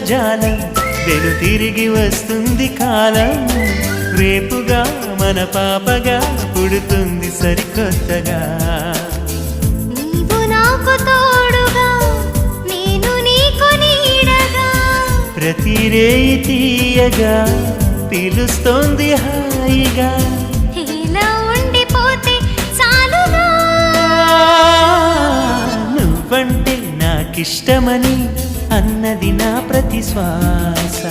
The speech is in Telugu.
జాలం వెను తిరిగి వస్తుంది కాలం రేపుగా మన పాపగా పుడుతుంది సరికొత్తగా నీవు నాకు తోడుగా నేను నీకు నీడగా ప్రతి రేయి తీయగా పిలుస్తోంది హాయిగా ఇలా ఉండిపోతే చాలుగా నువ్వంటే నాకిష్టమని అన్నది నా ప్రతి శ్వాస